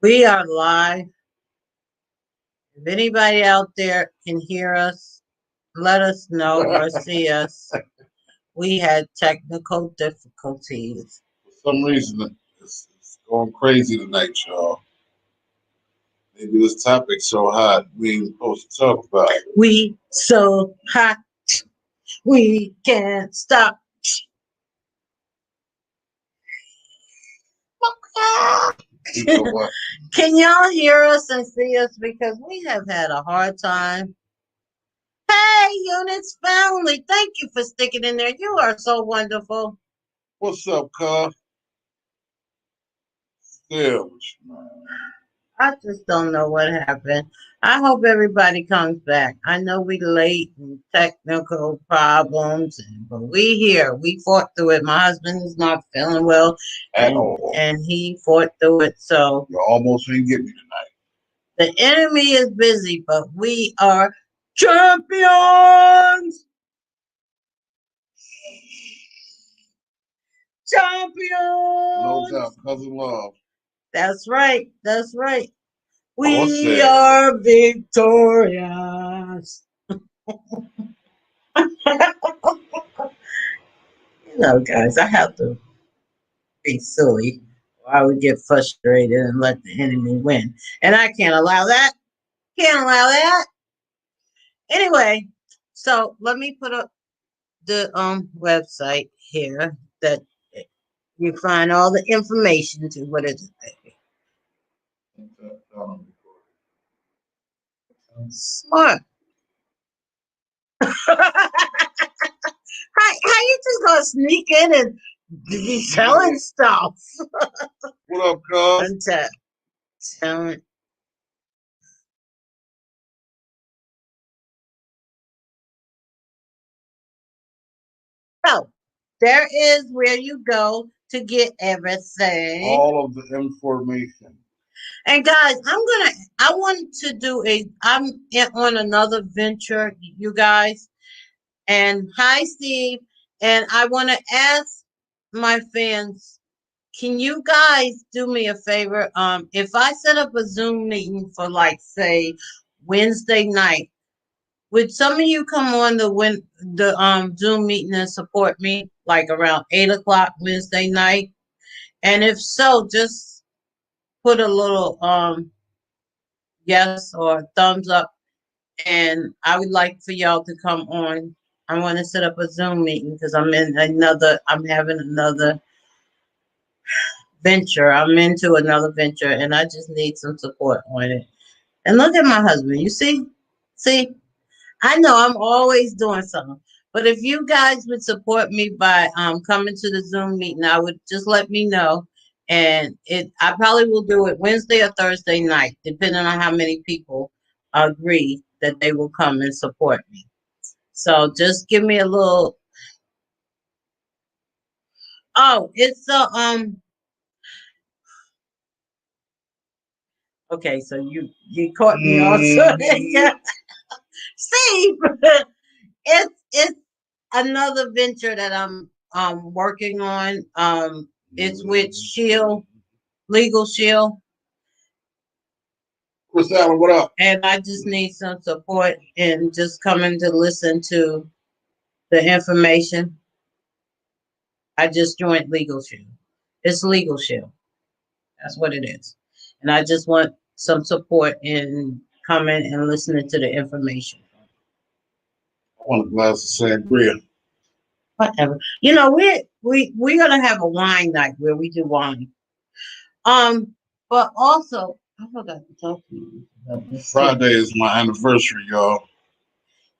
We are live. If anybody out there can hear us, let us know or see us. We had technical difficulties. For some reason, it's going crazy tonight, y'all. Maybe this topic's so hot, we ain't supposed to talk about it. We so hot, we can't stop. You know what? Can y'all hear us and see us? Because we have had a hard time. Hey, Units family, thank you for sticking in there. You are so wonderful. What's up, cuz? Still, man. I just don't know what happened. I hope everybody comes back. I know we late and technical problems, but we here. We fought through it. My husband is not feeling well, At all. and he fought through it. So You almost ain't get me tonight. the enemy is busy, but we are champions. No Champions. doubt, cousin love. That's right. That's right. What's We that? are victorious. Guys, I have to be silly or I would get frustrated and let the enemy win. And I can't allow that. Can't allow that. Anyway, so let me put up the website here that you find all the information to. What is it? Smart. How you just gonna sneak in and be telling stuff? What up, cuz? Untap. Talent. So there is where you go to get everything. All of the information. And guys, I want to do I'm on another venture, you guys. And hi, Steve. And I want to ask my fans, can you guys do me a favor? If I set up a Zoom meeting for like say Wednesday night, would some of you come on the Zoom meeting and support me like around 8 o'clock Wednesday night? And if so, just put a little yes or thumbs up. And I would like for y'all to come on. I want to set up a Zoom meeting because I'm having another venture. I'm into another venture and I just need some support on it. And look at my husband. You see? See? I know I'm always doing something. But if you guys would support me by coming to the Zoom meeting, I would just let me know. And I probably will do it Wednesday or Thursday night, depending on how many people agree that they will come and support me. So just give me a little. Oh, it's a. Okay, so you caught me also. Steve, it's another venture that I'm working on. It's with Shield, Legal Shield. What's that? What up? And I just need some support in just coming to listen to the information. I just joined Legal Shield. It's Legal Shield. That's what it is. And I just want some support in coming and listening to the information. I want a glass of sangria. Whatever. We're gonna have a wine night where we do wine. But also I forgot to talk to you about this. Friday is my anniversary, y'all.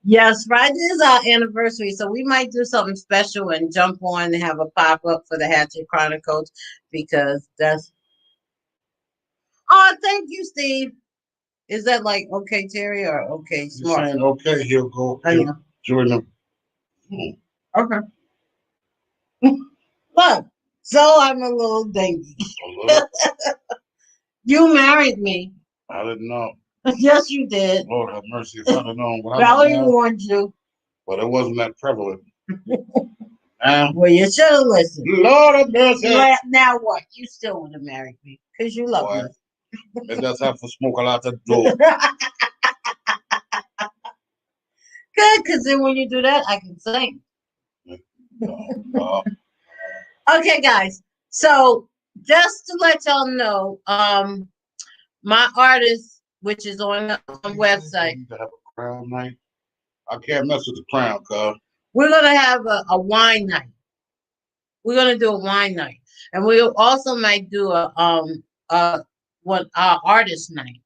Yes, Friday is our anniversary, so we might do something special and jump on and have a pop up for the Hatchet Chronicles because that's. Oh, thank you, Steve. Is that like okay, Terry, or okay, Smart? You're saying okay, he'll go join them. Okay. Look, so I'm a little dingy. You married me. I didn't know. Yes, you did. Lord have mercy if I'd have known. Valerie warned you. But it wasn't that prevalent. Well, you should have listened. Lord have mercy. Now what? You still would have married me because you love me. and just have to smoke a lot of dope. Good, because then when you do that, I can sing. Okay, guys. So just to let y'all know, my artist, which is on the website. To have a crown night. I can't mess with the crown, cuz. We're gonna have a wine night. We're gonna do a wine night, and we also might do a artist night.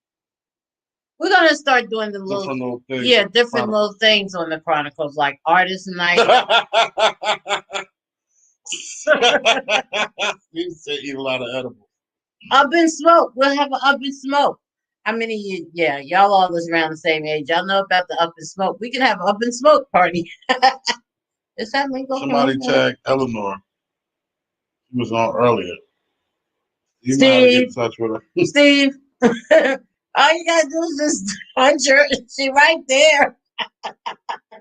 We're gonna start doing the little things. Yeah, different little things on the Chronicles, like artist night. You say eat a lot of edibles. Up in smoke. We'll have an up in smoke. How many of you? Yeah, y'all all is around the same age. Y'all know about the up in smoke. We can have an up in smoke party. Is that legal? Somebody tag Eleanor. She was on earlier. You Steve, might have to get in touch with her. Steve, all you gotta do is just punch her. She right there.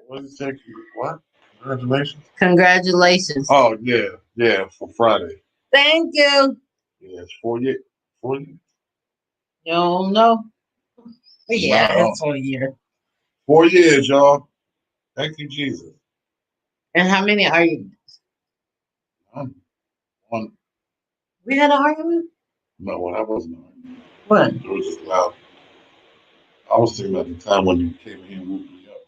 What did you say? What? Congratulations. Congratulations. Oh yeah, for Friday. Thank you. Yeah, it's 4 years. 4 years. You don't know? Yeah, it's 4 years. 4 years, y'all. Thank you, Jesus. And how many are you? One. We had an argument? No, that wasn't an argument. What? It was just loud. I was thinking at the time when you came here and woke me up.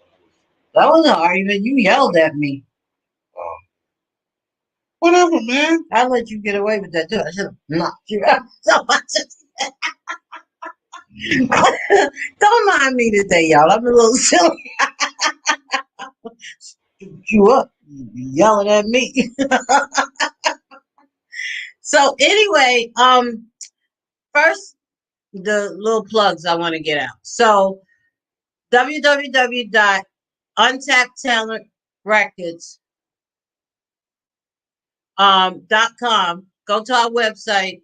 That was an argument. You yelled at me. Whatever, man. I let you get away with that too. I should have knocked you out. So I just don't mind me today, y'all. I'm a little silly. You up, yelling at me. So anyway, first the little plugs I want to get out. So www.untappedtalentrecords.com. Go to our website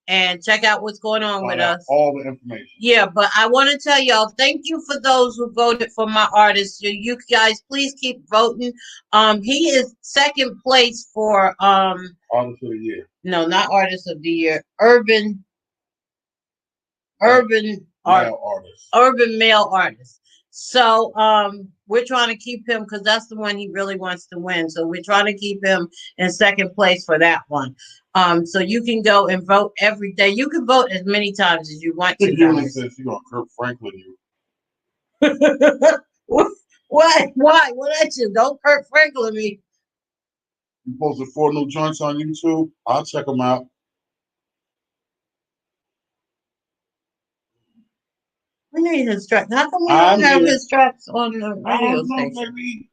and check out what's going on with us. All the information. Yeah, but I want to tell y'all, thank you for those who voted for my artist. You guys, please keep voting. He is second place for Artist of the Year. No, not Artist of the Year. Urban male artist. So we're trying to keep him because that's the one he really wants to win. So we're trying to keep him in second place for that one. So you can go and vote every day. You can vote as many times as you want to. You said you're gonna Kurt Franklin you. What? Why? What at you? Don't Kurt Franklin me. You posted 4 new joints on YouTube. I'll check them out. We need his tracks. How come we don't have his tracks on the radio station? Maybe.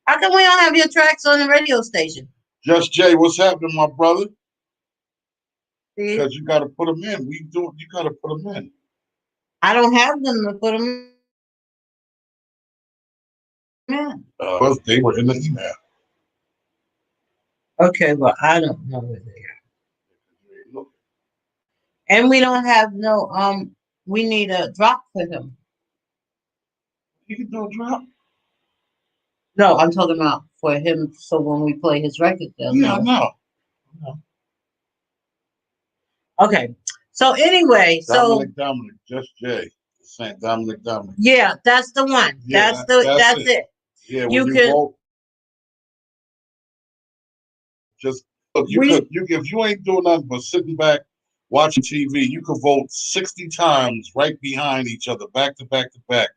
How come we don't have your tracks on the radio station? Just Jay, what's happening, my brother? Because you got to put them in. You got to put them in. I don't have them to put them in. They were in the email. Okay, well, I don't know where they are. And we don't have no, we need a drop for him. You can do a drop? No, I'm talking about for him, so when we play his record, they'll know. No. Okay, so anyway, Dominic, just Jay. Saying Dominic. Yeah, that's the one. Yeah, that's it. Yeah, when you can vote. Just look, if you ain't doing nothing but sitting back watching TV, you could vote 60 times right behind each other, back to back to back,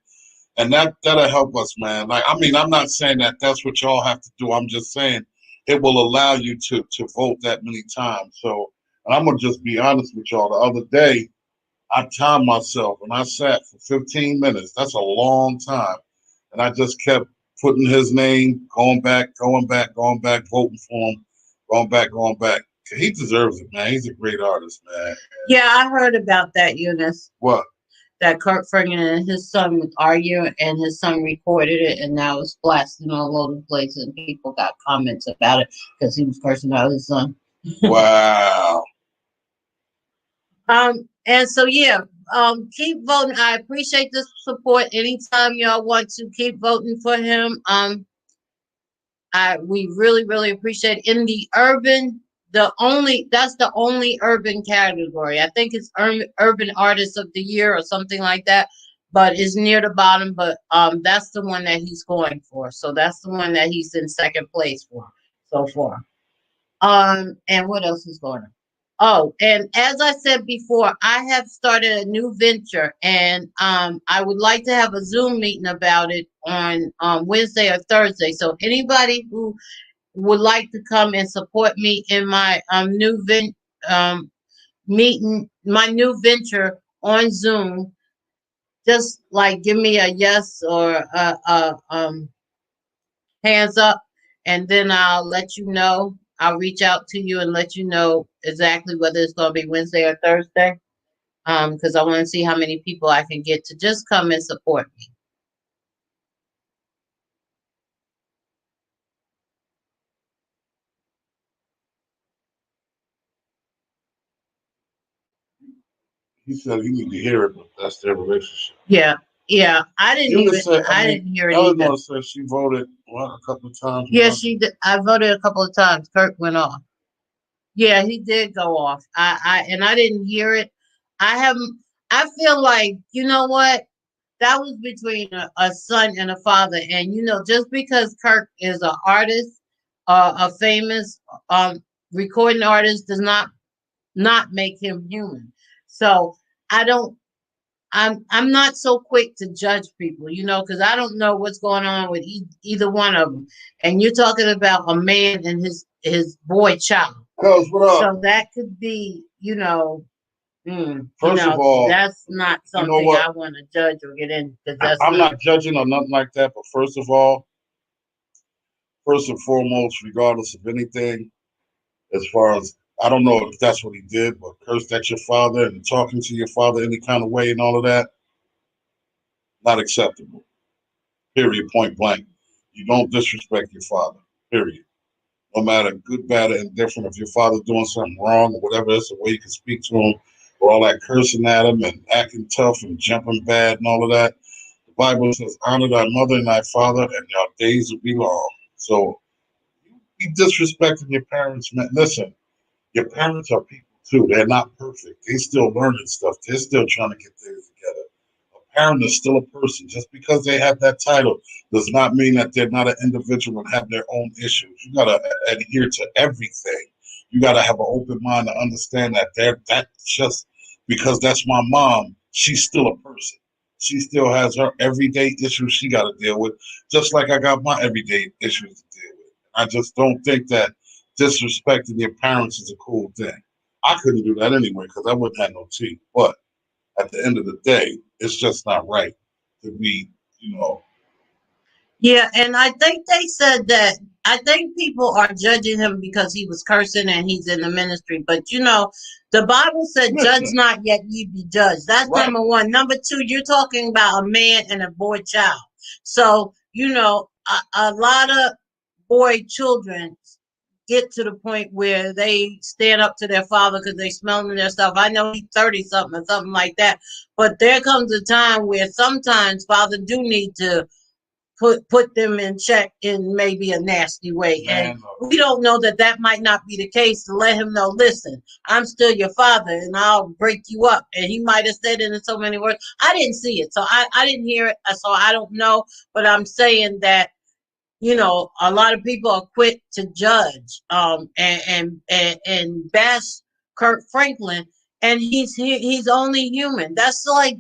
and that'll help us, man. Like, I mean, I'm not saying that that's what y'all have to do. I'm just saying it will allow you to vote that many times. So, and I'm gonna just be honest with y'all. The other day, I timed myself and I sat for 15 minutes. That's a long time, and I just kept putting his name, going back, voting for him. Going back. He deserves it, man. He's a great artist, man. Yeah, I heard about that, Eunice. What? That Kurt Franklin and his son would argue, and his son recorded it, and now it's blasting all over the place, and people got comments about it because he was cursing out his son. Wow. And so yeah, keep voting. I appreciate the support. Anytime y'all want to keep voting for him, we really, really appreciate it. In the urban that's the only urban category. I think it's urban artist of the year or something like that, but it's near the bottom. But that's the one that he's going for. So that's the one that he's in second place for so far. And what else is going on? Oh, and as I said before, I have started a new venture, and I would like to have a Zoom meeting about it on Wednesday or Thursday. So anybody who would like to come and support me in my um meeting, my new venture on Zoom, just like give me a yes or a hands up, and then I'll let you know. I'll reach out to you and let you know exactly whether it's going to be Wednesday or Thursday. Because I want to see how many people I can get to just come and support me. He said you need to hear it, but that's their relationship. Yeah, yeah. I didn't even. I didn't hear it either. Eleanor said she voted a couple of times. Yeah, she did. I voted a couple of times. Kurt went off. Yeah, he did go off. I didn't hear it. I haven't. I feel like, you know what? That was between a son and a father. And just because Kirk is an artist, a famous recording artist, does not make him human. So I don't. I'm not so quick to judge people, because I don't know what's going on with either one of them. And you're talking about a man and his boy child. So that could be, First of all, that's not something I want to judge or get in. I'm not judging or nothing like that. But first of all, first and foremost, regardless of anything, as far as I don't know if that's what he did, but cursed at your father and talking to your father any kind of way and all of that, not acceptable. Period. Point blank. You don't disrespect your father. Period. No matter good, bad, or indifferent, if your father's doing something wrong or whatever, it's the way you can speak to him, or all that cursing at him and acting tough and jumping bad and all of that. The Bible says, honor thy mother and thy father, and your days will be long. So you be disrespecting your parents, man. Listen, your parents are people too. They're not perfect. They still learning stuff. They're still trying to get things together. A parent is still a person. Just because they have that title does not mean that they're not an individual and have their own issues. You gotta adhere to everything. You gotta have an open mind to understand that that's just because that's my mom. She's still a person. She still has her everyday issues she got to deal with, just like I got my everyday issues to deal with. I just don't think that disrespecting your parents is a cool thing. I couldn't do that anyway because I wouldn't have no teeth. But at the end of the day, it's just not right to be, Yeah, and I think they said that. I think people are judging him because he was cursing and he's in the ministry. But the Bible said, "Judge not, yet ye be judged." That's right. Number one. Number two, you're talking about a man and a boy child. So a lot of boy children get to the point where they stand up to their father because they smelling their stuff. I know he's 30 something or something like that, but there comes a time where sometimes father do need to put them in check in maybe a nasty way. And we don't know that might not be the case, to let him know, listen, I'm still your father and I'll break you up. And he might have said it in so many words. I didn't see it, so I didn't hear it, so I don't know. But I'm saying that a lot of people are quick to judge and bash Kirk Franklin, and he's only human. That's like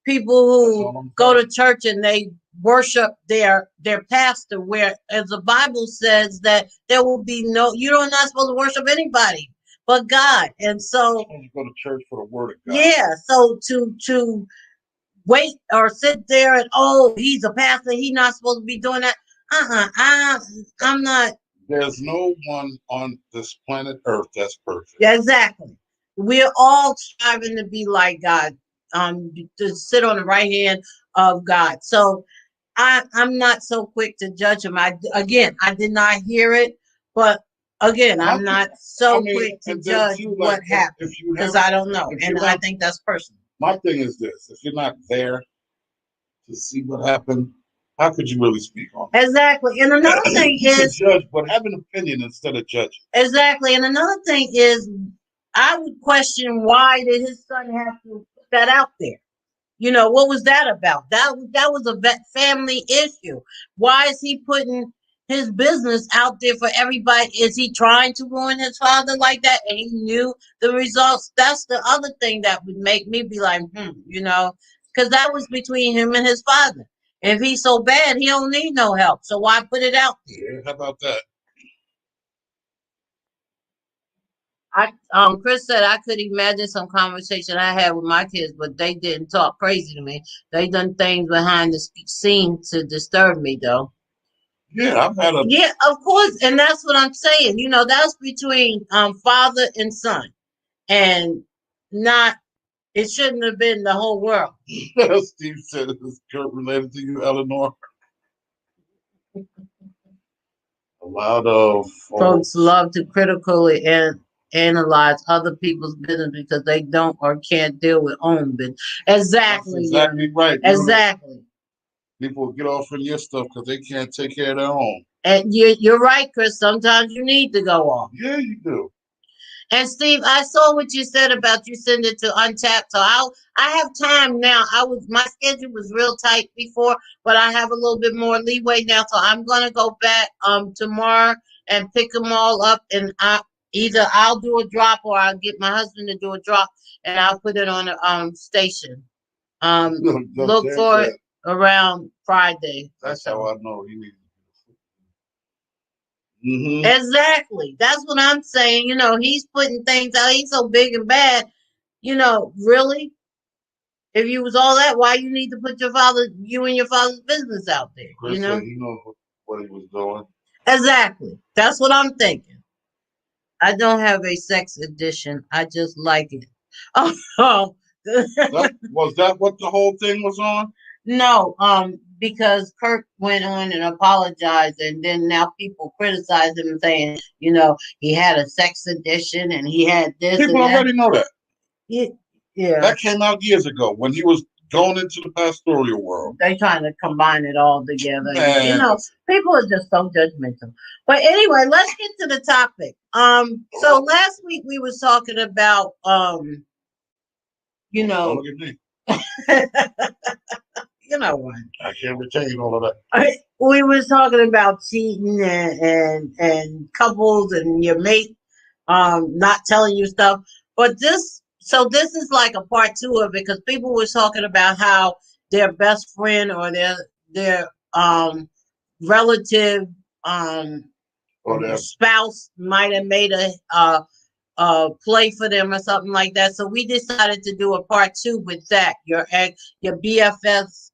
people who go to church and they worship their pastor, where as the Bible says that there will be you're not supposed to worship anybody but God. And so you go to church for the word of God. Yeah, so to wait or sit there and he's a pastor, he's not supposed to be doing that. I'm not. There's no one on this planet Earth that's perfect. Yeah, exactly. We're all striving to be like God, to sit on the right hand of God. So I'm not so quick to judge him. I did not hear it, but again, I'm not so quick to judge what happened because I don't know, and I think that's personal. My thing is this: if you're not there to see what happened, How could you really speak on it? Exactly. And another thing You can is judge, but have an opinion instead of judging. exactly. And another thing is, I would question why did his son have to put that out there? You know, what was that about? That was a family issue. Why is he putting his business out there for everybody? Is he trying to ruin his father like that? And he knew the results. That's the other thing that would make me be like, you know, because that was between him and his father. If he's so bad, he don't need no help. So why put it out there? Yeah, how about that? Chris said I could imagine some conversation I had with my kids, but they didn't talk crazy to me. They done things behind the scene to disturb me, though. Yeah, I've had a. Yeah, of course, and that's what I'm saying. You know, that's between father and son, and not. It shouldn't have been the whole world. Steve said it was Kurt related to you, Eleanor. A lot of Folks love to critically analyze other people's business because they don't or can't deal with own business. Exactly. That's exactly right. Exactly. People get off on your stuff because they can't take care of their own. And you're right, Chris. Sometimes you need to go off. Yeah, you do. And Steve, I saw what you said about you send it to Untapped. So I have time now. My schedule was real tight before, but I have a little bit more leeway now. So I'm gonna go back tomorrow and pick them all up, and either I'll do a drop or I'll get my husband to do a drop, and I'll put it on the station. Look for it around Friday. That's how I know he needs. Exactly. That's what I'm saying. You know, he's putting things out. He's so big and bad. You know, really? If you was all that, why you need to put you and your father's business out there? Chris said he knows what he was doing. Exactly. That's what I'm thinking. I don't have a sex addiction. I just like it. Oh, was that what the whole thing was on? No, because Kirk went on and apologized, and then now people criticize him, saying, you know, he had a sex addiction and he had this. People already know that. Yeah. That came out years ago when he was going into the pastoral world. They trying to combine it all together. Man. You know, people are just so judgmental. But anyway, let's get to the topic. So last week we was talking about you know. Don't look at me. You know what? I can't retain all of that. We was talking about cheating and couples and your mate not telling you stuff. But this is like a part 2 of it, because people were talking about how their best friend or their relative or their spouse might have made a play for them or something like that. So we decided to do a part 2 with that. Your BFF's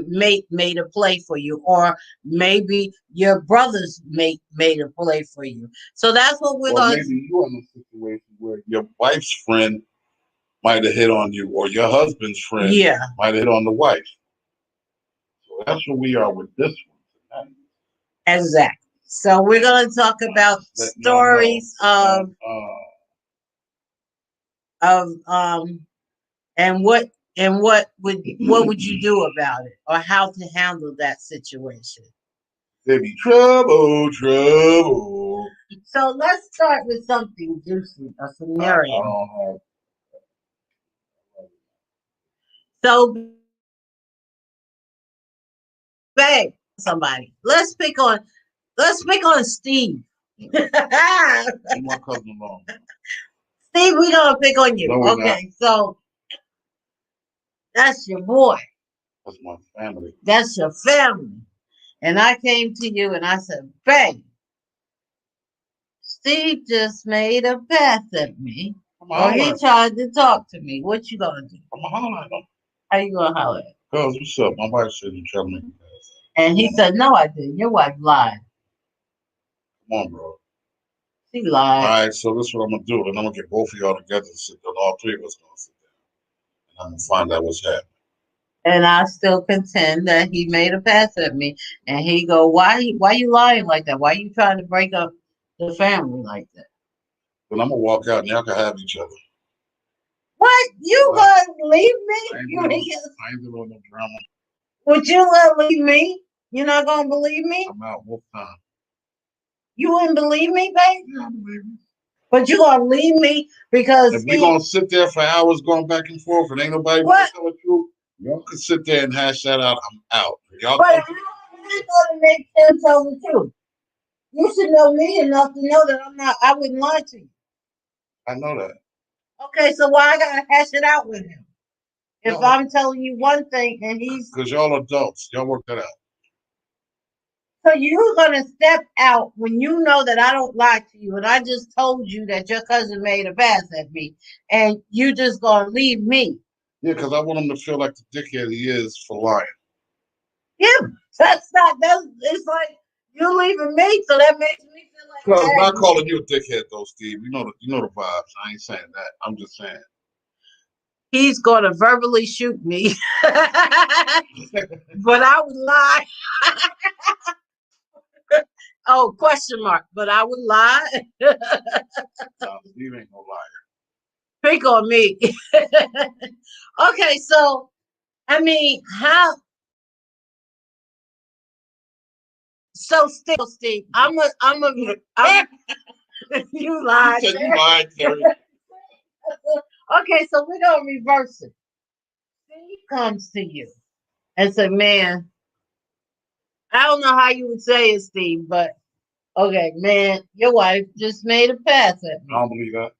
mate made a play for you, or maybe your brother's mate made a play for you. So that's what we're going to. Maybe you're in a situation where your wife's friend might have hit on you, or your husband's friend might have hit on the wife. So that's where we are with this one tonight. Exactly. So we're going to talk about stories of and what would you do about it, or how to handle that situation. There be trouble. So let's start with something juicy, a scenario. So, babe, somebody. Let's pick on Steve. My cousin-in-law. Steve, we're gonna pick on you. No, okay, so that's your boy. That's my family. That's your family. And I came to you and I said, babe, Steve just made a pass at me. Or he tried to talk to me. What you gonna do? I'm gonna holler at him. How you gonna holler at him? Cuz, what's up? My wife said you tried to make a pass. And he said, no, I didn't. Your wife lied. Come on, bro. She lied. All right, so this is what I'm gonna do. And I'm gonna get both of y'all together and sit down. All three of us gonna sit down. And I'm gonna find out what's happening. And I still contend that he made a pass at me. And he go, why you lying like that? Why you trying to break up the family like that? Then I'm gonna walk out and y'all can have each other. What? You gonna leave me? I ain't doing no drama. Would you leave me? You're not gonna believe me? I'm out both times. You wouldn't believe me, babe? Yeah, I believe you. But you gonna leave me because if we gonna sit there for hours going back and forth and ain't nobody what? tell the truth, y'all can sit there and hash that out. I'm out. Y'all But I'm not gonna make them tell the truth. You should know me enough to know that I wouldn't lie to you. I know that. Okay, so why I gotta hash it out with him? If No, I'm telling you one thing and he's because y'all adults, y'all work that out. so you're gonna step out when you know that I don't lie to you, and I just told you that your cousin made a pass at me, and you just gonna leave me. Yeah, because I want him to feel like the dickhead he is for lying. Yeah, that's not that's it's like you leaving me, so that makes me feel like Cause I'm not hey, calling you a dickhead though, Steve. You know the vibes. I ain't saying that. I'm just saying. he's gonna verbally shoot me. But I would lie. Oh, question mark. But I would lie. No, Steve ain't no liar. Pick on me. Okay, so I mean, how? So still, Steve, you lied. You said you lied, Terry. Okay, so we're gonna reverse it. Steve comes to you and say, "Man, I don't know how you would say it, Steve, but okay, man, your wife just made a pass at me." I don't believe that.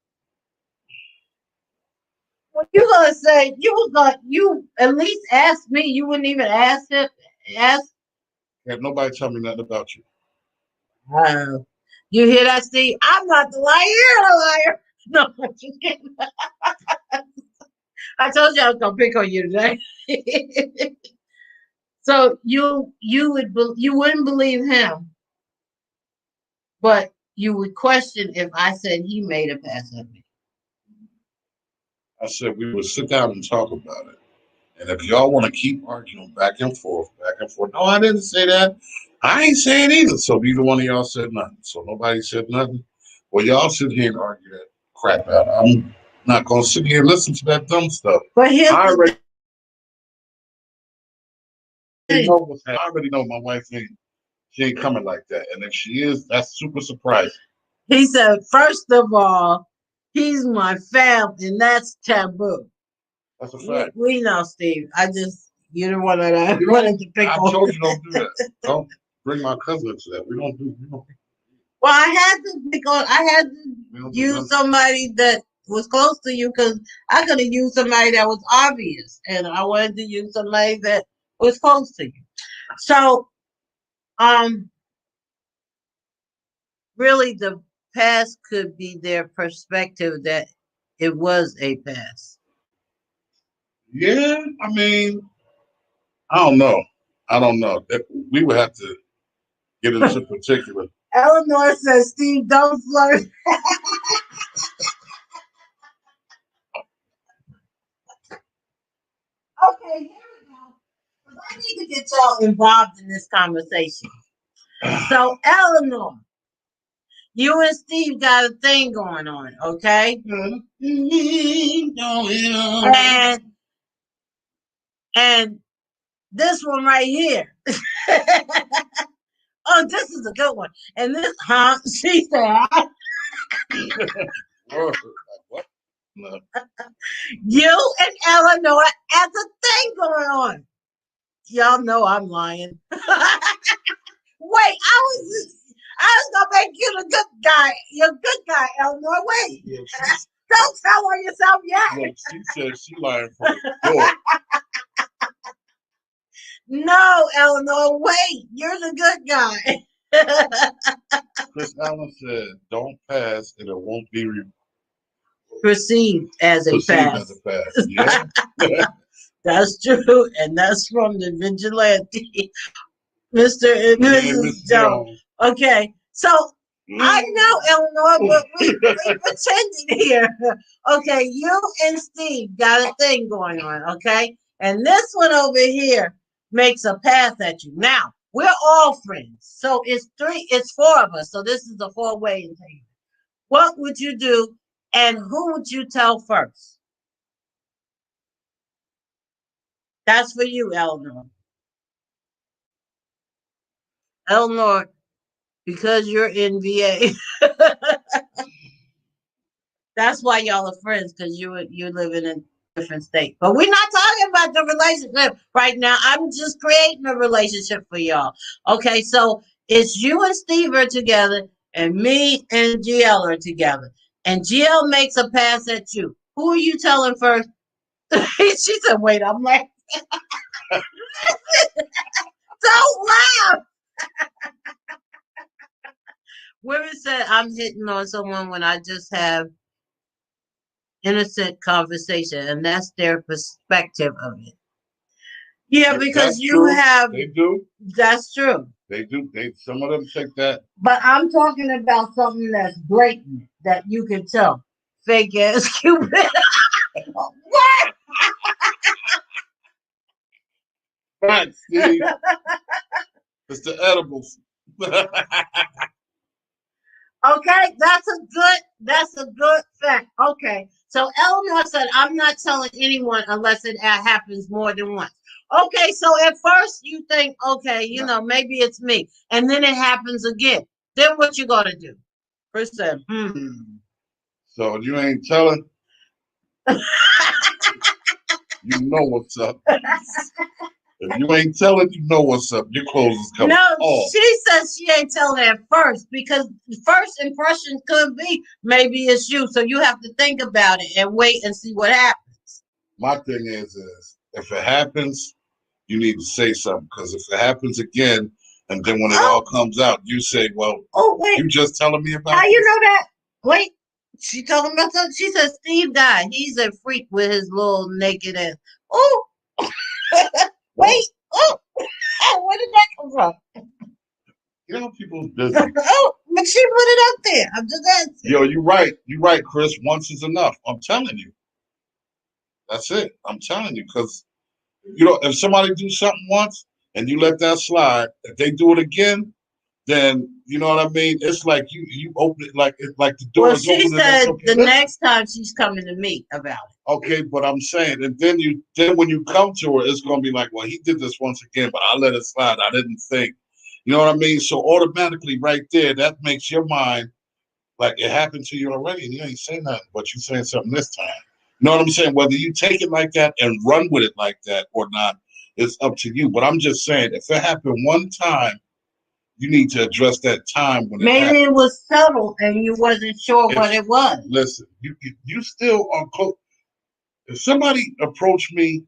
What you gonna say? You at least ask me. You wouldn't even ask him. Ask. Have nobody tell me nothing about you. You hear that, Steve? I'm not the liar. You're the liar. No, I'm just kidding. I told you I was gonna pick on you today. So you wouldn't believe him, but you would question if I said he made a pass at me. I said we would sit down and talk about it. And if y'all want to keep arguing back and forth, no, I didn't say that. I ain't saying either. So neither one of y'all said nothing. So nobody said nothing. Well, y'all sit here and argue that crap out. I'm not gonna sit here and listen to that dumb stuff. But here's I already the thing. I already know my wife she ain't coming like that. And if she is, that's super surprising. He said, first of all, he's my family, and that's taboo. That's a fact. We know, Steve. You don't want to wanted to pick I on. told you don't do that. Don't bring my cousin into that. We don't. Well, I had to pick on. I had to use somebody that was close to you because I could have used somebody that was obvious, and I wanted to use somebody that was close to you. So, really, the past could be their perspective that it was a past. Yeah, I mean, I don't know. I don't know. We would have to get into particular. Eleanor says, "Steve, don't flirt." Okay, here we go. I need to get y'all involved in this conversation. So, Eleanor, you and Steve got a thing going on, okay? And this one right here. Oh, this is a good one. And this, she said, What? No. you and Eleanor has a thing going on. Y'all know I'm lying. Wait, I was gonna make you the good guy. You're a good guy, Eleanor. Wait. Yeah, don't tell on yourself yet. Look, she said she lying for the door. No, Eleanor, wait. You're the good guy. Chris Allen said, "Don't pass, and it won't be Perceived as a pass. Yeah, that's true, and that's from the vigilante, Mr. and Mrs. Jones. Okay, so I know, Eleanor, but we pretending here. Okay, you and Steve got a thing going on, okay? And this one over here makes a pass at you. Now, we're all friends. So it's four of us. So this is a four-way entanglement. What would you do and who would you tell first? That's for you, Eleanor. Eleanor, because you're in VA, that's why y'all are friends, because you live in a different state. But we're not talking about the relationship right now. I'm just creating a relationship for y'all. Okay, so it's you and Steve are together, and me and GL are together. And GL makes a pass at you. Who are you telling first? She said, wait, I'm like, don't laugh. Women said I'm hitting on someone when I just have innocent conversation, and that's their perspective of it. Yeah, because That's you true. have. They do. That's true. They do. Some of them take that. But I'm talking about something that's blatant that you can tell. Fake ass Cupid. What? Right, Steve. It's the edibles. Okay, that's a good fact. Okay. So Eleanor said, I'm not telling anyone unless it happens more than once. Okay, so at first you think, okay, maybe it's me. And then it happens again. Then what you gonna do? Chris said, So you ain't telling, you know what's up. If you ain't telling, you know what's up. Your clothes is coming off. She says she ain't telling at first because first impression could be maybe it's you. So you have to think about it and wait and see what happens. My thing is if it happens, you need to say something, because if it happens again, and then when it all comes out, you say, well, wait, you just telling me about how this? you know that? Wait, she talking about something. She said Steve died. He's a freak with his little naked ass. Oh, wait, where did that come from? You know, people's busy. But she put it up there. I'm just asking. Yo, you're right. You're right, Chris. Once is enough. I'm telling you. That's it. I'm telling you, because if somebody do something once and you let that slide, if they do it again, then you know what I mean. It's like you open it like the door is open. Well, she said the next time she's coming to me about it. Okay, but I'm saying, and then when you come to her, it's gonna be like, well, he did this once again, but I let it slide. I didn't think. You know what I mean? So automatically, right there, that makes your mind like it happened to you already, and you ain't saying nothing, but you saying something this time. You know what I'm saying? Whether you take it like that and run with it like that or not, it's up to you. But I'm just saying, if it happened one time, you need to address that time when maybe it was subtle and you wasn't sure what it was. Listen, you still are close. If somebody approached me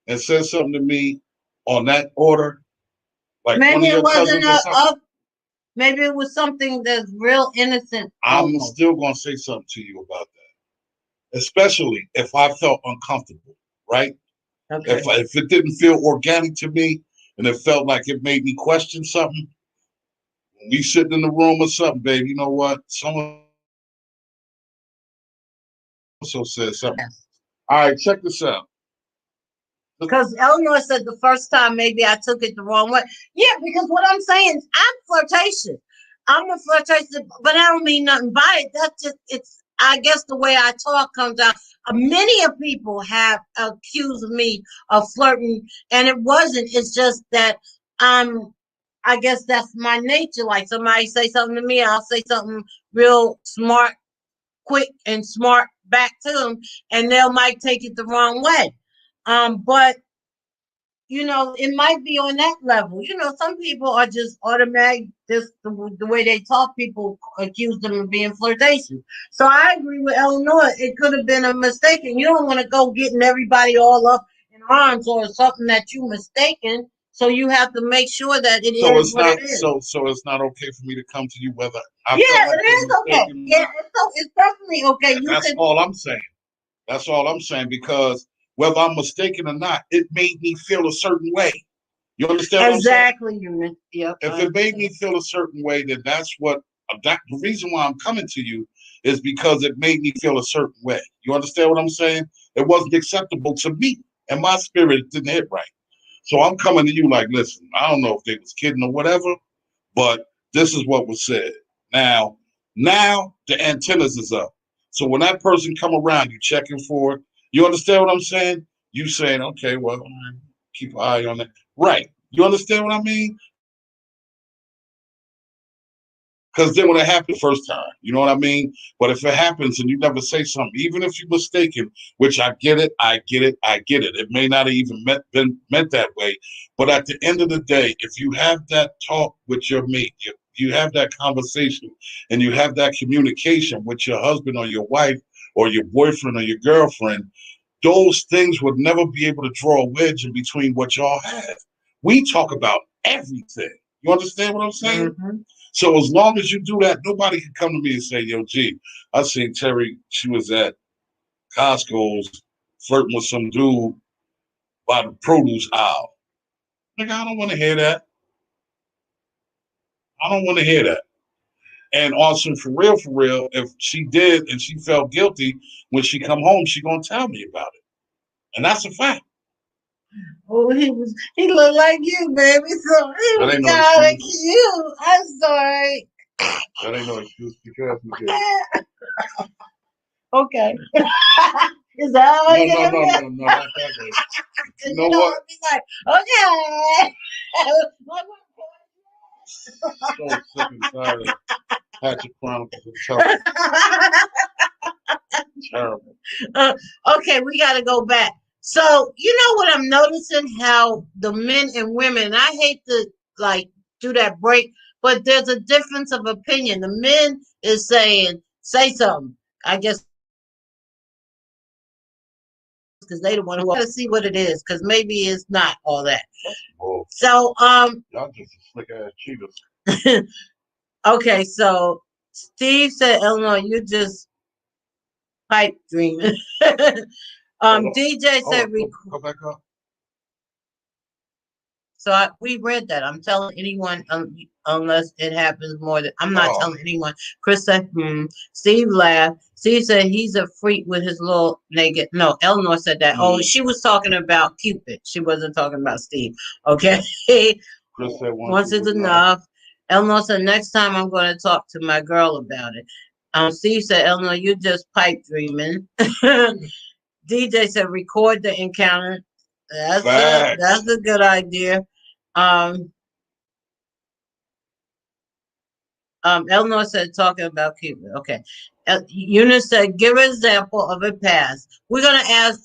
and said something to me on that order, like maybe one of your cousins or something, maybe it was something that's real innocent. I'm still gonna say something to you about that, especially if I felt uncomfortable, right? Okay. If it didn't feel organic to me and it felt like it made me question something, when we sitting in the room or something, babe, you know what? Someone also said something. Yes. All right, check this out. Because Eleanor said the first time maybe I took it the wrong way. Yeah, because what I'm saying is I'm flirtatious. I'm a flirtatious, but I don't mean nothing by it. That's just, I guess the way I talk comes out. Many of people have accused me of flirting, and it wasn't. It's just that I guess that's my nature. Like somebody say something to me, I'll say something real smart, quick, and smart back to them, and they might take it the wrong way. But it might be on that level. Some people are just automatic. Just the way they talk, people accuse them of being flirtatious. So I agree with Eleanor. It could have been a mistake, and you don't want to go getting everybody all up in arms or something that you mistaken. So you have to make sure that it is what it is. So it's not okay for me to come to you whether it is okay. Yeah, it's definitely okay. That's all I'm saying. That's all I'm saying, because whether I'm mistaken or not, it made me feel a certain way. You understand exactly, what I'm saying? Yep. If it made me feel a certain way, then that's what the reason why I'm coming to you is because it made me feel a certain way. You understand what I'm saying? It wasn't acceptable to me, and my spirit didn't hit right. So I'm coming to you like, listen, I don't know if they was kidding or whatever, but this is what was said. Now the antennas is up. So when that person come around, you checking for it. You understand what I'm saying? You saying, okay, well, keep an eye on it. Right. You understand what I mean? Because then when it happened the first time, you know what I mean? But if it happens and you never say something, even if you're mistaken, which I get it. It may not have even been meant that way. But at the end of the day, if you have that talk with your mate, you have that conversation and you have that communication with your husband or your wife or your boyfriend or your girlfriend, those things would never be able to draw a wedge in between what y'all have. We talk about everything. You understand what I'm saying? Mm-hmm. So as long as you do that, nobody can come to me and say, yo, G, I seen Terry, she was at Costco's flirting with some dude by the produce aisle. Nigga, I don't want to hear that. I don't want to hear that. And also, for real, if she did and she felt guilty, when she come home, she gonna tell me about it. And that's a fact. Oh, he looked like you, baby. So he was kind of cute. I'm sorry. That ain't no excuse because okay. Is that all no, not that way. You know what? Be like, okay. So sick and tired of Hatchet Chronicles. Terrible. Okay, we got to go back. So, you know what I'm noticing? How the men and women, and I hate to like do that break, but there's a difference of opinion. The men is saying, say something. I guess because they the one who got to see what it is, because maybe it's not all that. Oh, so, y'all just a slick ass cheaters. Okay, so Steve said, Eleanor, you just pipe dreaming. DJ said, go back up. So we read that. I'm telling anyone unless it happens more than I'm not telling anyone. Chris said, Steve laughed. Steve said he's a freak with his little naked. No, Eleanor said that. Oh, she was talking about Cupid. She wasn't talking about Steve. Okay. Chris said once is enough. Eleanor said next time I'm going to talk to my girl about it. Steve said, Eleanor, you just pipe dreaming. DJ said record the encounter. That's a good idea. Eleanor said talking about Cupid. Okay. Eunice said give an example of a past. We're gonna ask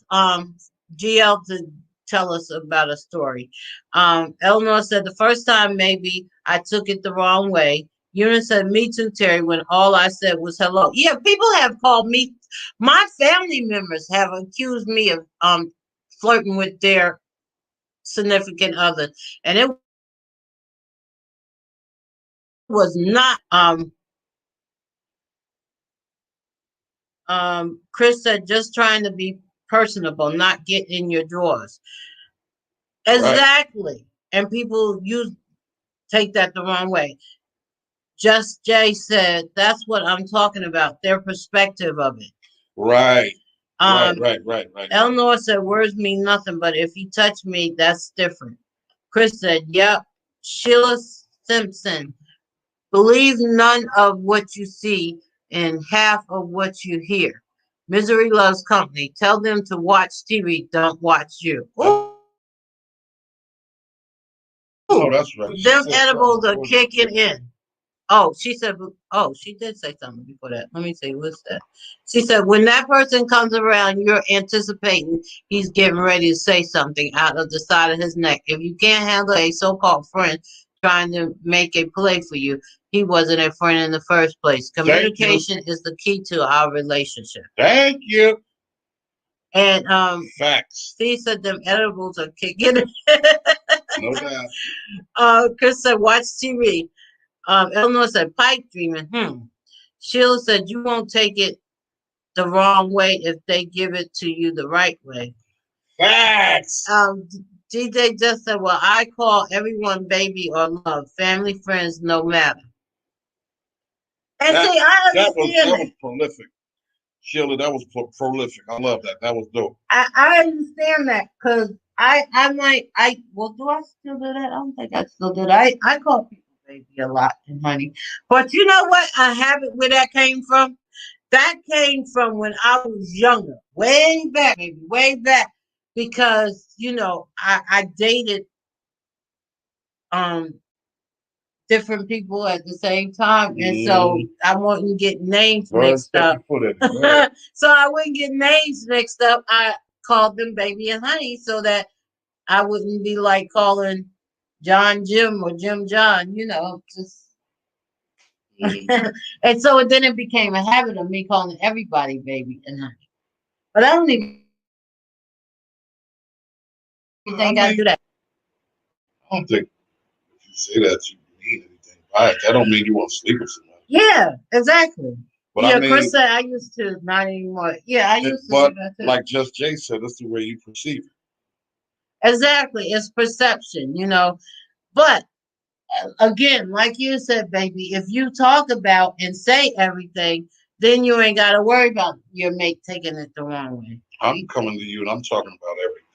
GL to tell us about a story. Eleanor said the first time maybe I took it the wrong way. Eunice said me too, Terry, when all I said was hello. Yeah, people have called me. My family members have accused me of flirting with their significant other, and it was not Chris said just trying to be personable, not get in your drawers. Exactly. Right. And people take that the wrong way. Just Jay said that's what I'm talking about, their perspective of it. Right. Right. Eleanor said words mean nothing, but if you touch me, that's different. Chris said, yep. Sheila Simpson, believe none of what you see and half of what you hear. Misery loves company. Tell them to watch TV, don't watch you. Ooh. Oh, that's right. Them edibles are kicking in. Oh, she said, oh, she did say something before that. Let me see, what's that? She said, when that person comes around, you're anticipating he's getting ready to say something out of the side of his neck. If you can't handle a so-called friend trying to make a play for you, he wasn't a friend in the first place. Communication is the key to our relationship. Thank you. And facts. Steve said them edibles are kicking in. No doubt. Chris said, watch TV. Eleanor said, pipe dreaming. Sheila said, you won't take it the wrong way if they give it to you the right way. Facts. DJ just said, well, I call everyone baby or love, family, friends, no matter. And see, I understand that was prolific. Sheila, that was prolific. I love that. That was dope. I understand that because well, do I still do that? I don't think I still do that. I call people baby a lot and honey. But you know what? A habit where that came from? That came from when I was younger, way back, maybe way back, because I dated different people at the same time, and so I wouldn't get names mixed up. So I wouldn't get names mixed up. I called them baby and honey so that I wouldn't be like calling John Jim or Jim John, just and so then it became a habit of me calling everybody baby and honey. But I don't even think I do that. I don't think if you say that you mean anything by it. That don't mean you want to sleep with somebody. Yeah, exactly. But yeah, I mean, Chris said I used to, not anymore. Yeah, I used to. But like Just Jay said, that's the way you perceive it. Exactly, it's perception, But again, like you said, baby, if you talk about and say everything, then you ain't got to worry about your mate taking it the wrong way. I'm coming to you and I'm talking about everything.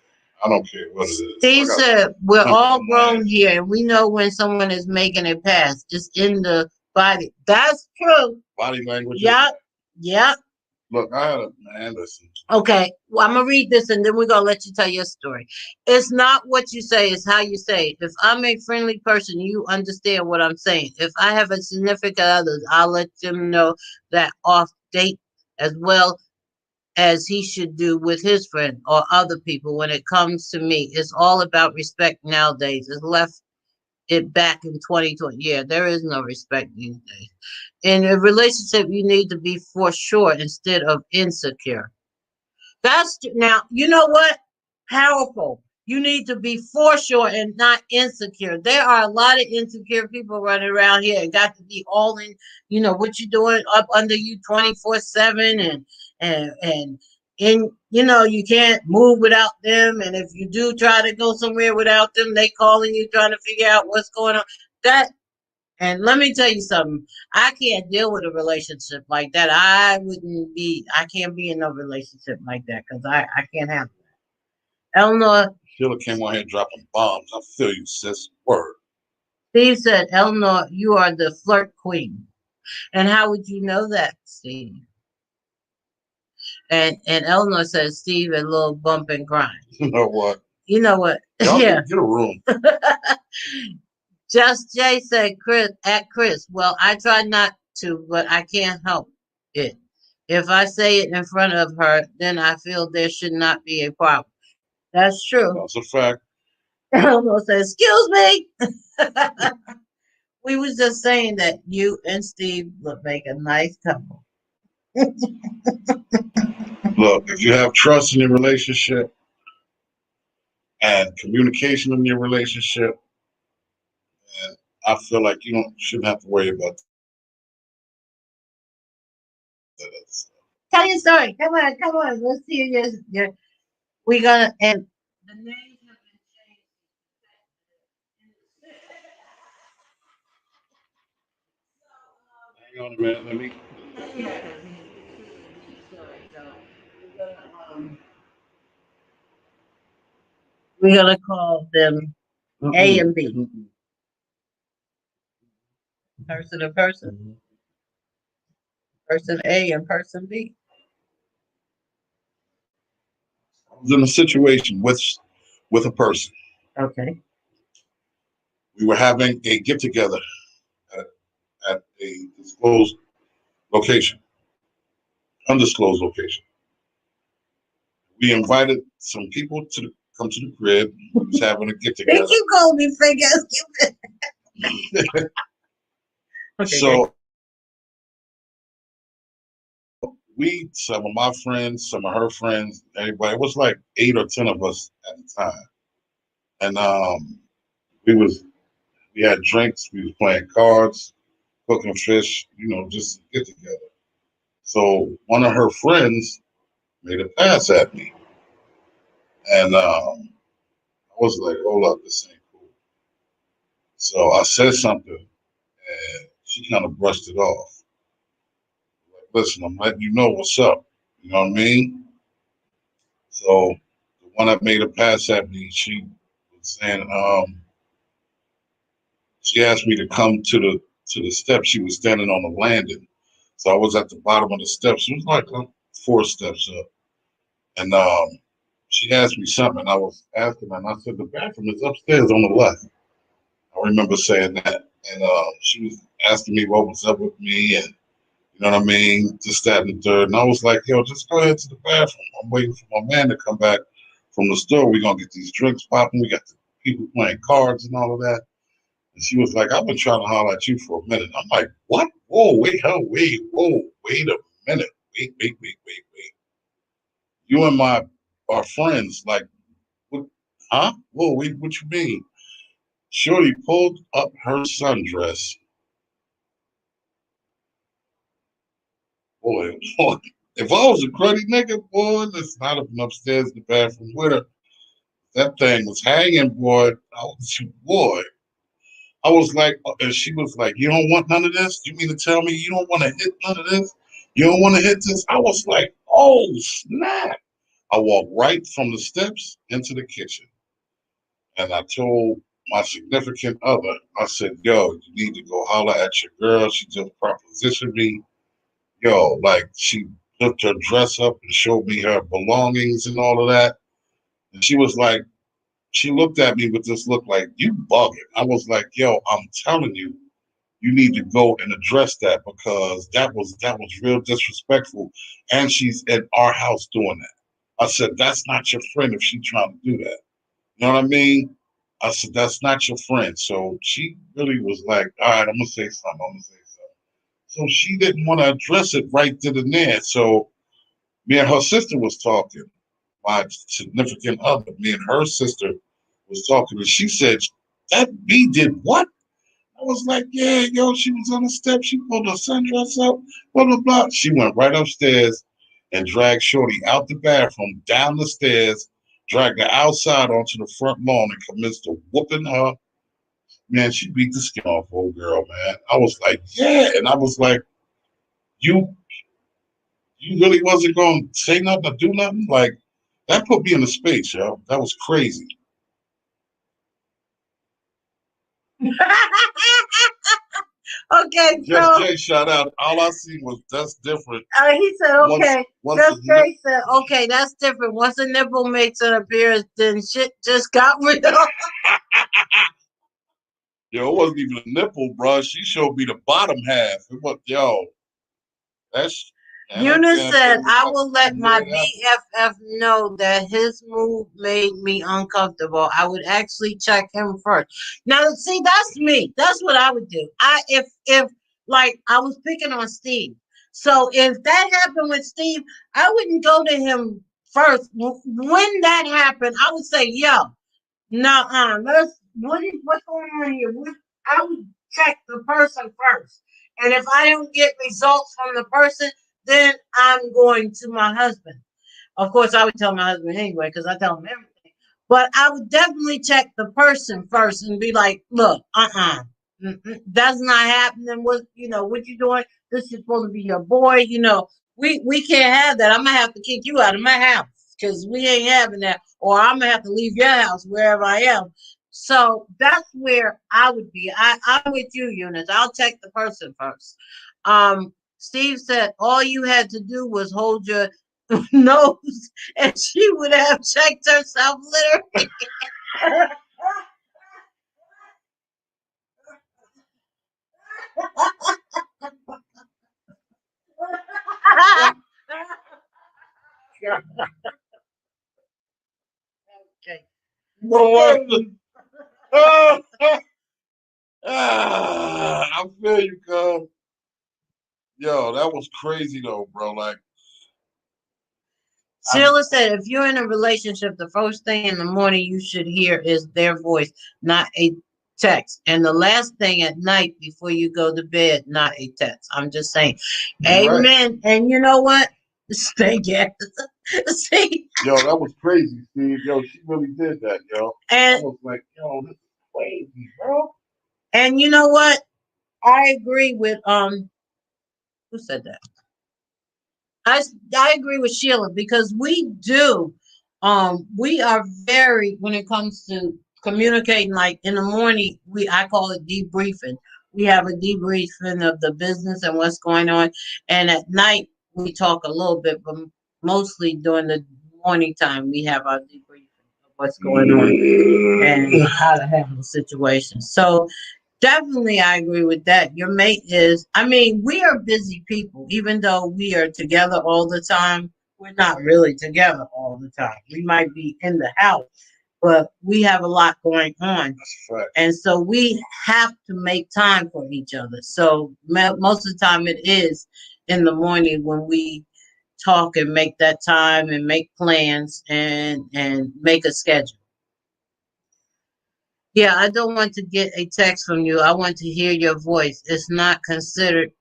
I don't care what it is. Steve said, we're all grown here and we know when someone is making it pass. It's in the body. That's true. Body language. Yep. Yep. Look, I had a man, listen. Okay. Well, I'm going to read this and then we're going to let you tell your story. It's not what you say, it's how you say it. If I'm a friendly person, you understand what I'm saying. If I have a significant other, I'll let them know that off date as well as he should do with his friend or other people. When it comes to me, it's all about respect nowadays. It's left it back in 2020. Yeah, there is no respect these days. In a relationship, you need to be for sure instead of insecure. That's now, you know what? Powerful. You need to be for sure and not insecure. There are a lot of insecure people running around here and got to be all in, what you doing up under you 24/7 and in you can't move without them. And if you do try to go somewhere without them, they calling you trying to figure out what's going on. And let me tell you something. I can't deal with a relationship like that. I can't be in no relationship like that because I can't handle that. Eleanor. Sheila came on here dropping bombs. I feel you, sis. Word. Steve said, Eleanor, you are the flirt queen. And how would you know that, Steve? And Eleanor says, Steve, a little bump and grind. You know what? You know what? Y'all yeah. Get a room. Just Jay said, Chris. Well, I try not to, but I can't help it. If I say it in front of her, then I feel there should not be a problem. That's true. That's a fact. Eleanor said, excuse me. We was just saying that you and Steve would make a nice couple. Look, if you have trust in your relationship and communication in your relationship, and I feel like you shouldn't have to worry about that other stuff. Tell your story. Come on. Let's hear your we're gonna and the names have been changed. Hang on a minute, let me. We're gonna call them A and B. Person to person. Person A and person B. I was in a situation with a person. Okay. We were having a get together at a disclosed location, undisclosed location. We invited some people to come to the crib. We was having a get together. They keep calling me fake ass. Okay, so some of my friends, some of her friends, everybody. It was like 8 or 10 of us at the time, and we had drinks. We was playing cards, cooking fish. Just get together. So one of her friends made a pass at me, and I was like, "Hold up, this ain't cool." So I said something, and she kind of brushed it off. Like, listen, I'm letting you know what's up. You know what I mean? So the one that made a pass at me, she was saying, she asked me to come to the steps. She was standing on the landing, so I was at the bottom of the steps. It was like 4 steps up, and she asked me something. I was asking her, and I said, the bathroom is upstairs on the left. I remember saying that. and she was asking me what was up with me, and you know what I mean, this, that, and the third. And I was like, yo, just go ahead to the bathroom. I'm waiting for my man to come back from the store. We're gonna get these drinks popping. We got the people playing cards and all of that. And she was like, I've been trying to holler at you for a minute. I'm like, what? Whoa, wait, whoa, wait a minute. Wait. You and my are friends. Like, what? Huh? Whoa, wait, what you mean? Shorty pulled up her sundress. Boy, boy, if I was a cruddy nigga, boy, listen, I'd have been upstairs in the bathroom with her. That thing was hanging, boy. Boy. I was like, and she was like, you don't want none of this? You mean to tell me you don't want to hit none of this? You don't want to hit this? I was like, oh, snap. I walked right from the steps into the kitchen. And I told my significant other, I said, yo, you need to go holler at your girl. She just propositioned me. Yo, like she looked her dress up and showed me her belongings and all of that. And she was like, she looked at me with this look like, you bugging. I was like, yo, I'm telling you, you need to go and address that because that was real disrespectful. And she's at our house doing that. I said, that's not your friend if she's trying to do that. You know what I mean? I said, that's not your friend. So she really was like, all right, I'm gonna say something. So she didn't want to address it right then and there. So me and her sister was talking. My significant other, me and her sister was talking, and she said, that B did what? I was like, yeah, yo, she was on the step. She pulled her sundress up, blah, blah, blah. She went right upstairs and dragged Shorty out the bathroom, down the stairs, dragged her outside onto the front lawn and commenced to whooping her. Man, she beat the skin off old girl, man. I was like, yeah. And I was like, you really wasn't going to say nothing or do nothing? Like, that put me in the space, yo. That was crazy. Okay, Just so Jay shout out. All I see was that's different. he said, okay. Once Just Jay said, okay, that's different. Once a nipple makes an appearance, then shit just got rid of. Yo, it wasn't even a nipple, bro. She showed me the bottom half. It was, yo, that's. Eunice said, I will let my BFF know that his move made me uncomfortable. I would actually check him first. Now, see, that's me. That's what I would do. If like I was picking on Steve. So if that happened with Steve, I wouldn't go to him first. When that happened, I would say, yo, no, what's going on here? I would check the person first. And if I don't get results from the person, then I'm going to my husband. Of course, I would tell my husband anyway because I tell him everything. But I would definitely check the person first and be like, look, that's not happening. What you doing? This is supposed to be your boy. We can't have that. I'm gonna have to kick you out of my house because we ain't having that, or I'm gonna have to leave your house wherever I am. So that's where I would be. I'm with you, Eunice. I'll check the person first. Steve said all you had to do was hold your nose, and she would have checked herself literally. Okay. I feel you, cuz. Yo, that was crazy though, bro. Like Sheila said, if you're in a relationship, the first thing in the morning you should hear is their voice, not a text. And the last thing at night before you go to bed, not a text. I'm just saying. Amen. Right. And you know what? Stay gas. See? Yo, that was crazy, Steve. Yo, she really did that, yo. And I was like, yo, this is crazy, bro. And you know what? I agree with who said that? I agree with Sheila because we are very, when it comes to communicating, like in the morning I call it debriefing. We have a debriefing of the business and what's going on, and at night we talk a little bit, but mostly during the morning time we have our debriefing of what's going on and how to handle situations. So Definitely, I agree with that. Your mate is, I mean, we are busy people. Even though we are together all the time, we're not really together all the time. We might be in the house, but we have a lot going on. That's a fact. And so we have to make time for each other. So most of the time it is in the morning when we talk and make that time and make plans and make a schedule. Yeah, I don't want to get a text from you. I want to hear your voice. It's not considered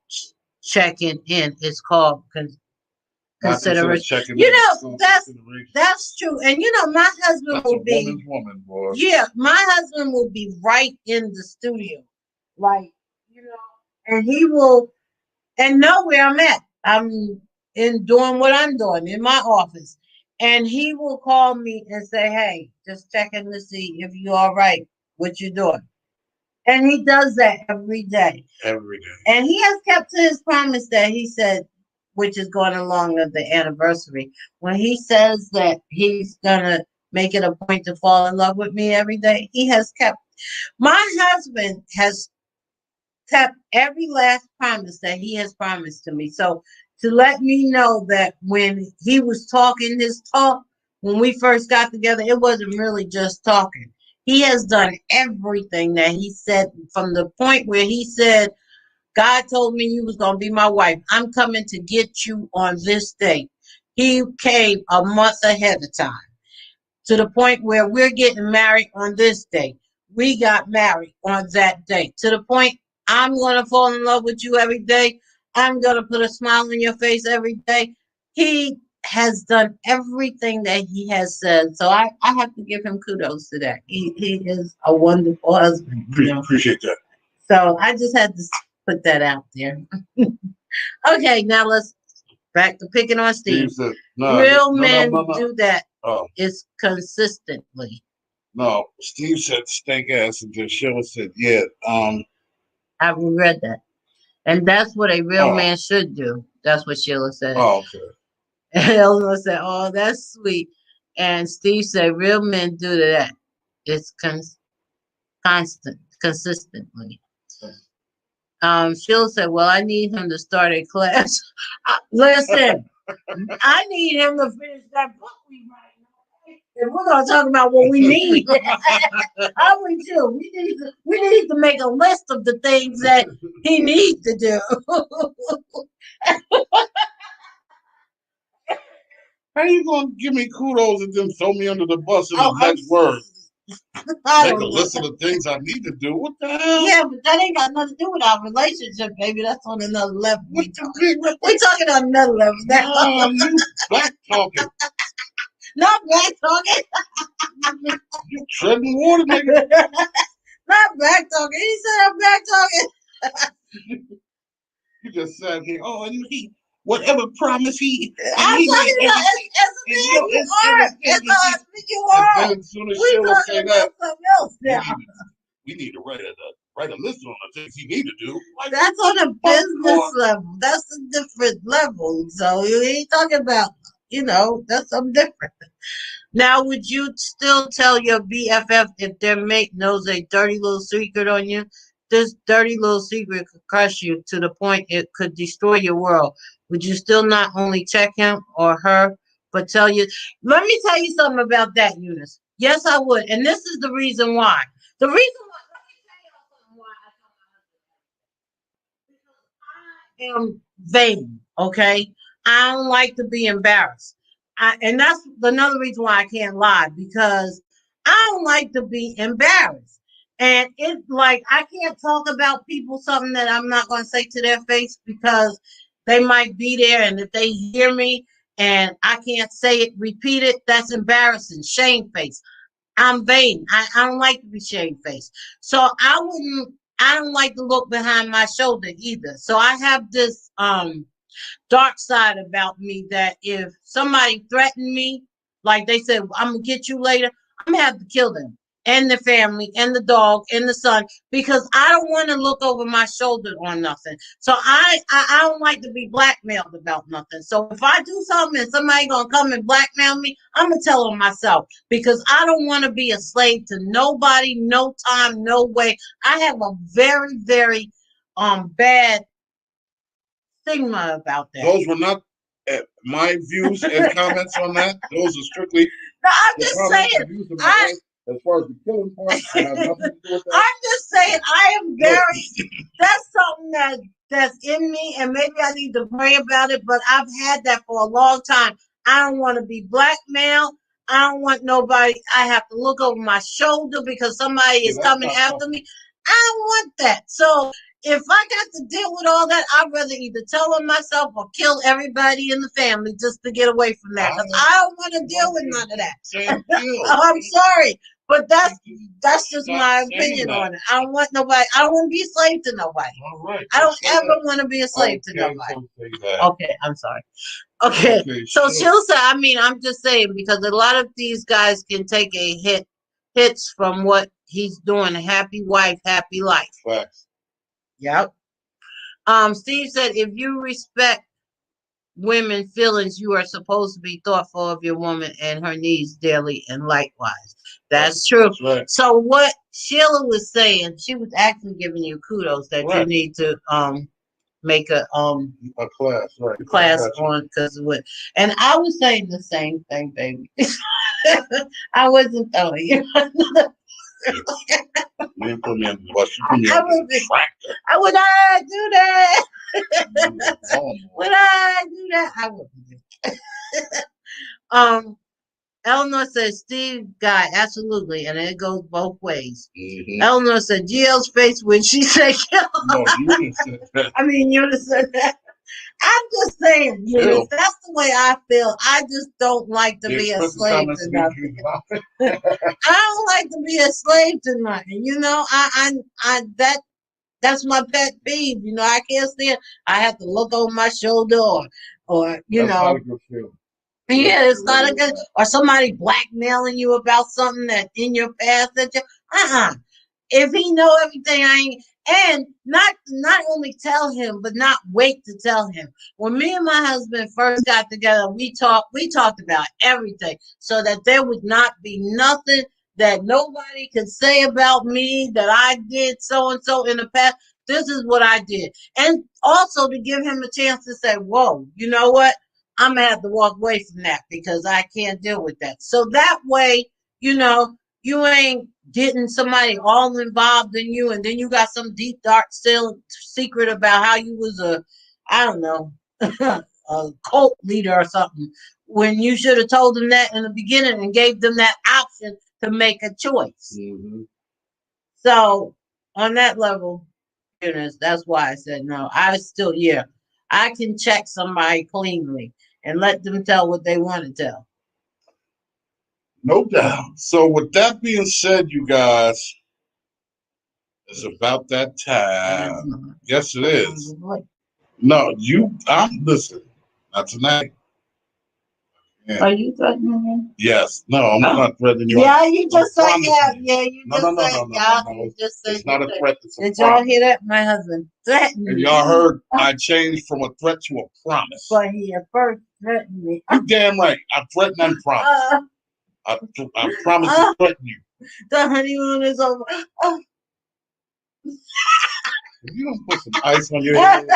checking in. It's called Not considered consideration. checking You in. It's know, still that's consideration. that's true. And you know, my husband That's a will be woman's woman, boy. yeah, my husband will be right in the studio. Like, you know, and he will and know where I'm at. I'm in doing what I'm doing in my office. And he will call me and say, hey, just checking to see if you all right, what you doing. And he does that every day. Every day. And he has kept to his promise that he said, which is going along with the anniversary. When he says that he's gonna make it a point to fall in love with me every day, he has kept. My husband has kept every last promise that he has promised to me. So to let me know that when he was talking his talk, when we first got together, it wasn't really just talking. He has done everything that he said from the point where he said, God told me you was gonna be my wife. I'm coming to get you on this date. He came a month ahead of time to the point where we're getting married on this day. We got married on that day to the point I'm going to fall in love with you every day. I'm going to put a smile on your face every day. He has done everything that he has said. So I have to give him kudos to that. He is a wonderful husband. You know? Appreciate that. So I just had to put that out there. Okay, now let's back to picking on Steve. Said, Real men do that. Oh. It's consistently. No, Steve said stink ass, and then Sheila said, yeah. I've read that. And that's what a real man should do. That's what Sheila said. Oh, okay. And Eleanor said, oh, that's sweet. And Steve said, real men do that. It's consistently. Sheila said, well, I need him to start a class. Listen, I need him to finish that book we write. If we're gonna talk about what we need, I would too. We need to make a list of the things that he needs to do. How you gonna give me kudos and then throw me under the bus in the next word? Make a list of the things I need to do. What the hell? Yeah, but that ain't got nothing to do with our relationship, baby. That's on another level. We're talking on another level now. No, you back talking. Not back talking. You treading water, nigga. Not back talking. He said I'm back talking. You just sat here. Oh, and he whatever promise he. I'm talking about as a man. You are. As a husband, you are. And then as soon as Sheila say that, something else now. We need to write a list on the things he need to do. Like, that's on a business level. That's a different level. So you ain't talking about, that's something different. Now, would you still tell your BFF if their mate knows a dirty little secret on you? This dirty little secret could crush you to the point it could destroy your world. Would you still not only check him or her, but tell you? Let me tell you something about that, Eunice. Yes, I would. And this is the reason why. The reason why, let me tell you something why I tell my husband. Because I am vain, okay? I don't like to be embarrassed. And that's another reason why I can't lie, because I don't like to be embarrassed. And it's like I can't talk about people something that I'm not going to say to their face because they might be there. And if they hear me and I can't say it, repeat it, that's embarrassing, shamefaced. I'm vain. I don't like to be shamefaced. So I don't like to look behind my shoulder either. So I have this dark side about me that if somebody threatened me, like they said, I'm gonna get you later, I'm gonna have to kill them. and the family and the dog and the son, because I don't want to look over my shoulder on nothing. So I don't like to be blackmailed about nothing. So if I do something and somebody gonna come and blackmail me, I'm gonna tell them myself, because I don't want to be a slave to nobody, no time, no way. I have a very, very bad stigma about that. Those were not my views and comments on that. Those are strictly no, I'm just saying. As far as the killing part, I have nothing to do with that. I'm just saying, I am very. That's something that's in me, and maybe I need to pray about it. But I've had that for a long time. I don't want to be blackmailed. I don't want nobody. I have to look over my shoulder because somebody is coming after me. I don't want that. So if I got to deal with all that, I'd rather either tell on myself or kill everybody in the family just to get away from that. Because I don't want to deal with none of that. I'm sorry. But that's just my opinion on it. I don't want nobody. I don't want to be a slave to nobody. All right, I don't ever want to be a slave to nobody. Okay, I'm sorry. Okay, so she'll say. I mean, I'm just saying, because a lot of these guys can take hits from what he's doing. A happy wife, happy life. Facts. Yep. Steve said, if you respect women's feelings, you are supposed to be thoughtful of your woman and her needs daily, and likewise. That's true. That's right. So what Sheila was saying, she was actually giving you kudos that you need to make a class, right? Class on, because what, and I was saying the same thing, baby. I wasn't telling you. You put me in the bus. Would I do that? Would I do that? I wouldn't do that. Eleanor says, Steve guy, absolutely, and it goes both ways. Mm-hmm. Eleanor said, GL's face when she said kill. No, Eunice said that. I mean, Eunice said that. I'm just saying, Eunice, that's the way I feel. I just don't like to be a slave to nothing. I don't like to be a slave to nothing. You know, that's my pet peeve. You know, I can't stand. I have to look over my shoulder, or you that's know. Not a good feeling. Yeah, it's not a good, or somebody blackmailing you about something that in your past that you, if he know everything, and not only tell him, but not wait to tell him. When me and my husband first got together, we talked about everything, so that there would not be nothing that nobody could say about me that I did so and so in the past. This is what I did, and also to give him a chance to say, "Whoa, you know what? I'm gonna have to walk away from that because I can't deal with that." So that way, you know, you ain't getting somebody all involved in you, and then you got some deep dark still secret about how you was I don't know, a cult leader or something, when you should have told them that in the beginning and gave them that option to make a choice. Mm-hmm. So on that level, that's why I said no. I can check somebody cleanly and let them tell what they want to tell. No doubt. So with that being said, you guys, it's about that time. Yes, it is. No, listen, not tonight. Yeah. Are you threatening me? Yes. No, I'm not threatening you. Yeah, you just said yeah. Yeah, you just said no. It's not a threat. Did y'all hear that? My husband threatened me. And y'all heard I changed from a threat to a promise. But he at first threatened me. You're damn right. I threaten and promise. I promise to threaten you. The honeymoon is over. If you don't put some ice on your head.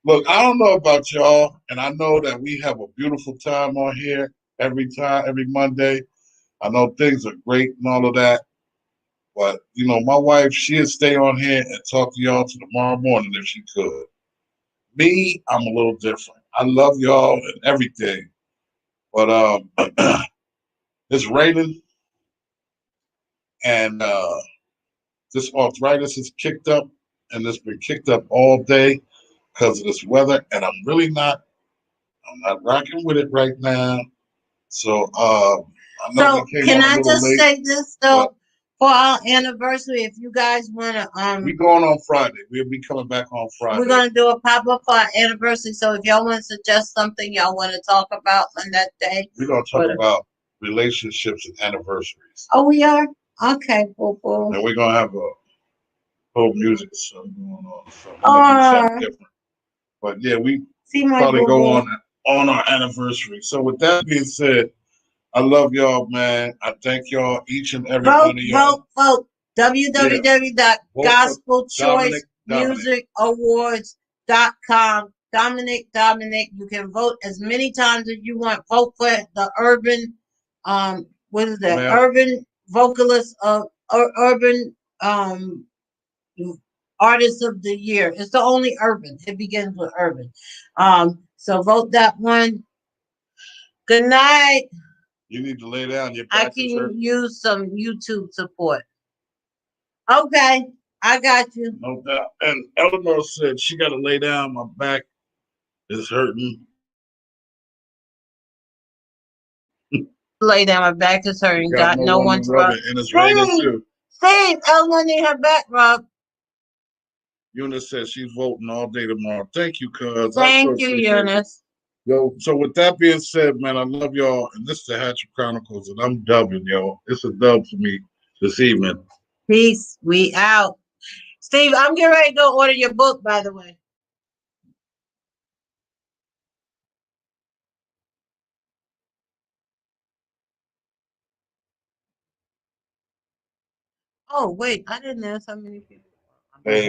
Look, I don't know about y'all, and I know that we have a beautiful time on here every Monday. I know things are great and all of that, but you know, my wife, she'd stay on here and talk to y'all till tomorrow morning if she could. Me, I'm a little different. I love y'all and everything, but it's raining, and this arthritis is kicked up, and it's been kicked up all day because of this weather, and I'm not rocking with it right now. So I know can I just say this though? for our anniversary. If you guys wanna, we going on Friday. We'll be coming back on Friday. we're gonna do a pop up for our anniversary. So if y'all want to suggest something y'all want to talk about on that day, we're gonna talk about relationships and anniversaries. Oh, we are. Okay, boo boo. And we're gonna have a whole music stuff going on. Something different. But yeah, we probably go on our anniversary. So with that being said, I love y'all, man. I thank y'all, each and every one of y'all. Vote. www.gospelchoicemusicawards.com. Dominic, you can vote as many times as you want. Vote for the urban, what is that? Urban vocalist of urban artist of the year. It's the only urban. It begins with urban. So vote that one. Good night. You need to lay down. I can use some YouTube support. Okay, I got you. No doubt. And Eleanor said she got to lay down. My back is hurting. Lay down. My back is hurting. Got no one to rub. And it's raining too. Steve, Eleanor need her back rubbed. Eunice says she's voting all day tomorrow. Thank you, cuz. Thank you, Eunice. Yo, so with that being said, man, I love y'all. And this is the Hatchet Chronicles, and I'm dubbing, yo. It's a dub for me this evening. Peace. We out. Steve, I'm getting ready to go order your book, by the way. Oh, wait. I didn't ask how many people. Hey.